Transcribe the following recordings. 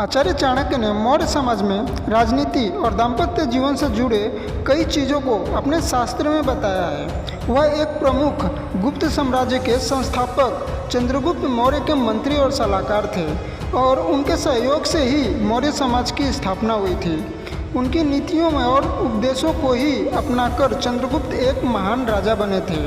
आचार्य चाणक्य ने मौर्य समाज में राजनीति और दाम्पत्य जीवन से जुड़े कई चीज़ों को अपने शास्त्र में बताया है। वह एक प्रमुख गुप्त साम्राज्य के संस्थापक चंद्रगुप्त मौर्य के मंत्री और सलाहकार थे और उनके सहयोग से ही मौर्य समाज की स्थापना हुई थी। उनकी नीतियों में और उपदेशों को ही अपनाकर चंद्रगुप्त एक महान राजा बने थे।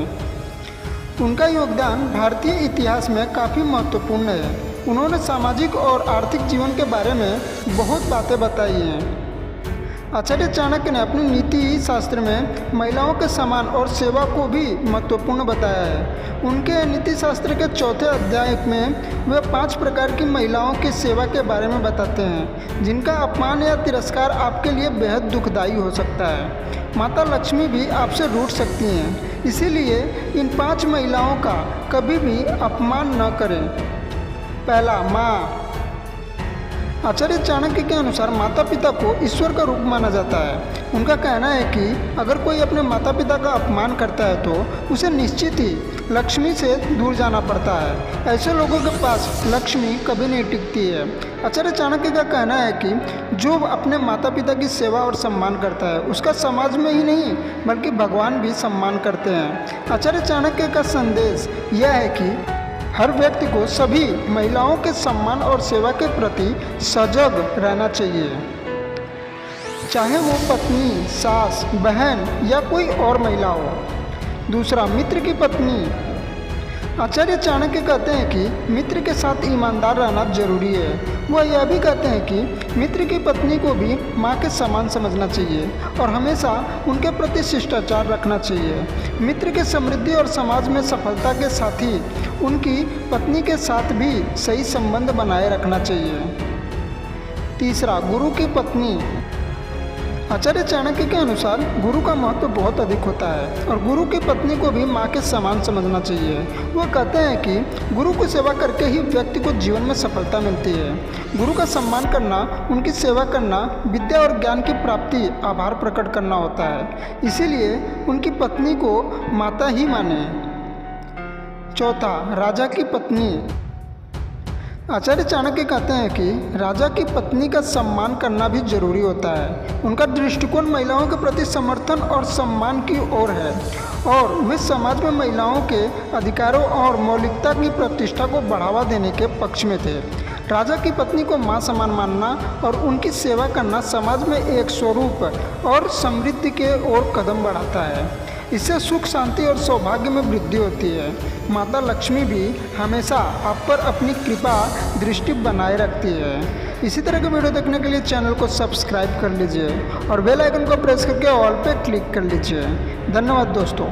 उनका योगदान भारतीय इतिहास में काफ़ी महत्वपूर्ण है। उन्होंने सामाजिक और आर्थिक जीवन के बारे में बहुत बातें बताई हैं। आचार्य चाणक्य ने अपनी नीति शास्त्र में महिलाओं के सम्मान और सेवा को भी महत्वपूर्ण बताया है। उनके नीति शास्त्र के चौथे अध्याय में वे 5 प्रकार की महिलाओं की सेवा के बारे में बताते हैं, जिनका अपमान या तिरस्कार आपके लिए बेहद दुखदायी हो सकता है। माता लक्ष्मी भी आपसे रूठ सकती हैं, इसीलिए इन 5 महिलाओं का कभी भी अपमान न करें। पहला, माँ। आचार्य चाणक्य के अनुसार माता पिता को ईश्वर का रूप माना जाता है। उनका कहना है कि अगर कोई अपने माता पिता का अपमान करता है तो उसे निश्चित ही लक्ष्मी से दूर जाना पड़ता है। ऐसे लोगों के पास लक्ष्मी कभी नहीं टिकती है। आचार्य चाणक्य का कहना है कि जो अपने माता पिता की सेवा और सम्मान करता है उसका समाज में ही नहीं बल्कि भगवान भी सम्मान करते हैं। आचार्य चाणक्य का संदेश यह है कि हर व्यक्ति को सभी महिलाओं के सम्मान और सेवा के प्रति सजग रहना चाहिए, चाहे वो पत्नी, सास, बहन या कोई और महिला हो। दूसरा, मित्र की पत्नी। आचार्य चाणक्य कहते हैं कि मित्र के साथ ईमानदार रहना जरूरी है। वह यह भी कहते हैं कि मित्र की पत्नी को भी माँ के समान समझना चाहिए और हमेशा उनके प्रति शिष्टाचार रखना चाहिए। मित्र के समृद्धि और समाज में सफलता के साथ ही उनकी पत्नी के साथ भी सही संबंध बनाए रखना चाहिए। तीसरा, गुरु की पत्नी। आचार्य चाणक्य के अनुसार गुरु का महत्व बहुत अधिक होता है और गुरु की पत्नी को भी माँ के समान समझना चाहिए। वह कहते हैं कि गुरु की सेवा करके ही व्यक्ति को जीवन में सफलता मिलती है। गुरु का सम्मान करना, उनकी सेवा करना, विद्या और ज्ञान की प्राप्ति, आभार प्रकट करना होता है। इसीलिए उनकी पत्नी को माता ही माने। चौथा, राजा की पत्नी। आचार्य चाणक्य कहते हैं कि राजा की पत्नी का सम्मान करना भी जरूरी होता है। उनका दृष्टिकोण महिलाओं के प्रति समर्थन और सम्मान की ओर है और वे समाज में महिलाओं के अधिकारों और मौलिकता की प्रतिष्ठा को बढ़ावा देने के पक्ष में थे। राजा की पत्नी को मां समान मानना और उनकी सेवा करना समाज में एक स्वरूप और समृद्धि के ओर कदम बढ़ाता है। इससे सुख, शांति और सौभाग्य में वृद्धि होती है। माता लक्ष्मी भी हमेशा आप पर अपनी कृपा दृष्टि बनाए रखती है। इसी तरह के वीडियो देखने के लिए चैनल को सब्सक्राइब कर लीजिए और बेल आइकन को प्रेस करके ऑल पे क्लिक कर लीजिए। धन्यवाद दोस्तों।